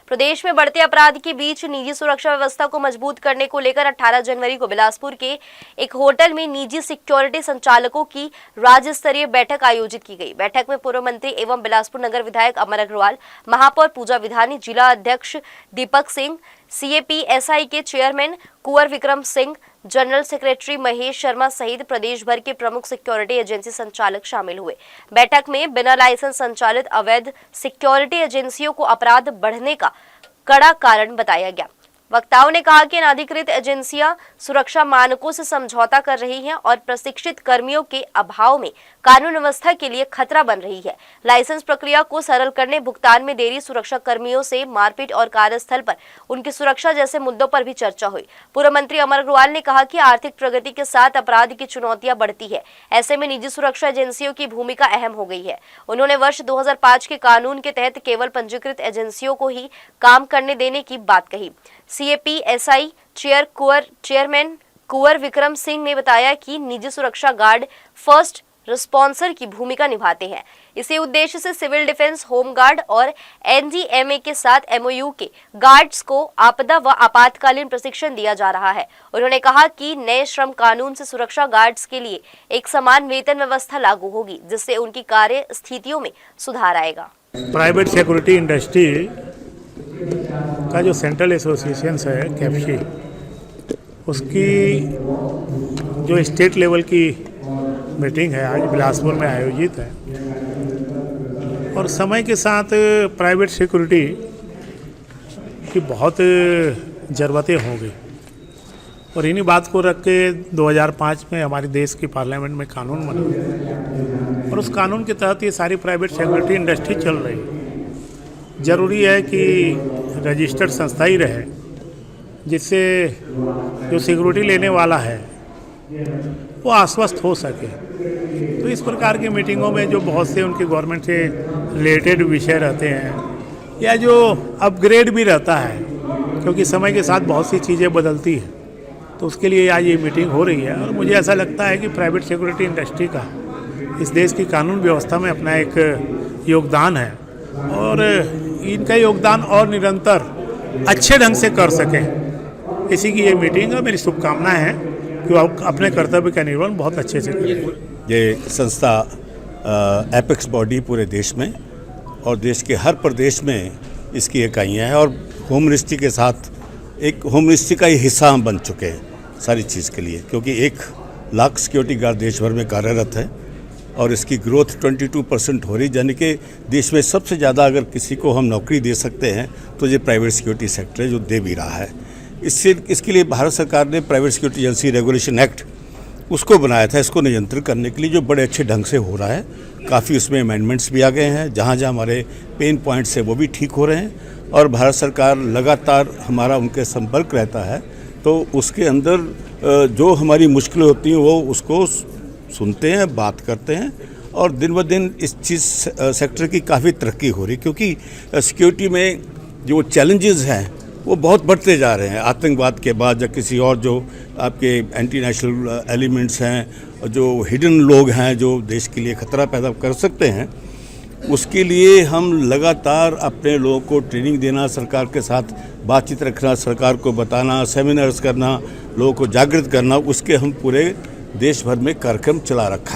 प्रदेश में बढ़ते अपराध के बीच निजी सुरक्षा व्यवस्था को मजबूत करने को लेकर 18 जनवरी को बिलासपुर के एक होटल में निजी सिक्योरिटी संचालकों की राज्य स्तरीय बैठक आयोजित की गई। बैठक में पूर्व मंत्री एवं बिलासपुर नगर विधायक अमर अग्रवाल, महापौर पूजा विधानी, जिला अध्यक्ष दीपक सिंह, CAPSI के चेयरमैन कुंवर विक्रम सिंह, जनरल सेक्रेटरी महेश शर्मा सहित प्रदेश भर के प्रमुख सिक्योरिटी एजेंसी संचालक शामिल हुए। बैठक में बिना लाइसेंस संचालित अवैध सिक्योरिटी एजेंसियों को अपराध बढ़ने का कड़ा कारण बताया गया। वक्ताओं ने कहा कि अनाधिकृत एजेंसियां सुरक्षा मानकों से समझौता कर रही हैं और प्रशिक्षित कर्मियों के अभाव में कानून व्यवस्था के लिए खतरा बन रही है। लाइसेंस प्रक्रिया को सरल करने, भुगतान में देरी, सुरक्षा कर्मियों से मारपीट और कार्यस्थल पर उनकी सुरक्षा जैसे मुद्दों पर भी चर्चा हुई। पूर्व मंत्री अमर अग्रवाल ने कहा कि आर्थिक प्रगति के साथ अपराध की चुनौतियां बढ़ती है, ऐसे में निजी सुरक्षा एजेंसियों की भूमिका अहम हो गई है। उन्होंने वर्ष 2005 के कानून के तहत केवल पंजीकृत एजेंसियों को ही काम करने देने की बात कही। CAPSI चेयरमैन कुंवर विक्रम सिंह ने बताया कि निजी सुरक्षा गार्ड फर्स्ट रिस्पॉन्सर की भूमिका निभाते हैं। इसी उद्देश्य से सिविल डिफेंस, होम गार्ड और NDMA के साथ MOU के गार्ड्स को आपदा व आपातकालीन प्रशिक्षण दिया जा रहा है। उन्होंने कहा कि नए श्रम कानून से सुरक्षा गार्ड्स के लिए एक समान वेतन व्यवस्था लागू होगी, जिससे उनकी कार्य स्थितियों में सुधार आएगा। प्राइवेट सिक्योरिटी इंडस्ट्री का जो सेंट्रल एसोसिएशन है कैप्शी, उसकी जो स्टेट लेवल की मीटिंग है आज बिलासपुर में आयोजित है और समय के साथ प्राइवेट सिक्योरिटी की बहुत ज़रूरतें हो गई और इन्हीं बात को रख के 2005 में हमारे देश की पार्लियामेंट में कानून बना और उस कानून के तहत ये सारी प्राइवेट सिक्योरिटी इंडस्ट्री चल रही है। ज़रूरी है कि रजिस्टर्ड संस्था ही रहे जिससे जो सिक्योरिटी लेने वाला है वो आश्वस्त हो सके। तो इस प्रकार की मीटिंगों में जो बहुत से उनके गवर्नमेंट से रिलेटेड विषय रहते हैं या जो अपग्रेड भी रहता है, क्योंकि समय के साथ बहुत सी चीज़ें बदलती हैं, तो उसके लिए आज ये मीटिंग हो रही है। और मुझे ऐसा लगता है कि प्राइवेट सिक्योरिटी इंडस्ट्री का इस देश की कानून व्यवस्था में अपना एक योगदान है और इनका योगदान और निरंतर अच्छे ढंग से कर सकें, इसी की ये मीटिंग है। मेरी शुभकामनाएं हैं कि वो अपने कर्तव्य का निर्वहन बहुत अच्छे से करें। ये संस्था एपेक्स बॉडी पूरे देश में और देश के हर प्रदेश में इसकी इकाइयाँ हैं और होम मिनिस्ट्री के साथ एक होम मिनिस्ट्री का ही हिस्सा हम बन चुके हैं सारी चीज़ के लिए, क्योंकि 1 लाख सिक्योरिटी गार्ड देश भर में कार्यरत है और इसकी ग्रोथ 22% हो रही, यानी कि देश में सबसे ज़्यादा अगर किसी को हम नौकरी दे सकते हैं तो ये प्राइवेट सिक्योरिटी सेक्टर है जो दे भी रहा है। इसके लिए भारत सरकार ने private security agency regulation act उसको बनाया था, इसको नियंत्रित करने के लिए, जो बड़े अच्छे ढंग से हो रहा है। काफ़ी उसमें अमेंडमेंट्स भी आ गए हैं, जहाँ जहाँ हमारे पेन पॉइंट्स है वो भी ठीक हो रहे हैं और भारत सरकार लगातार हमारा उनके संपर्क रहता है। तो उसके अंदर जो हमारी मुश्किलें होती हैं वो उसको सुनते हैं, बात करते हैं और दिन ब दिन इस चीज़ सेक्टर की काफ़ी तरक्की हो रही है, क्योंकि सिक्योरिटी में जो चैलेंजेस हैं वो बहुत बढ़ते जा रहे हैं। आतंकवाद के बाद या किसी और जो आपके एंटी नेशनल एलिमेंट्स हैं, जो हिडन लोग हैं जो देश के लिए खतरा पैदा कर सकते हैं, उसके लिए हम लगातार अपने लोगों को ट्रेनिंग देना, सरकार के साथ बातचीत रखना, सरकार को बताना, सेमिनार्स करना, लोगों को जागृत करना, उसके हम पूरे देश भर में कार्यक्रम चला रखा है।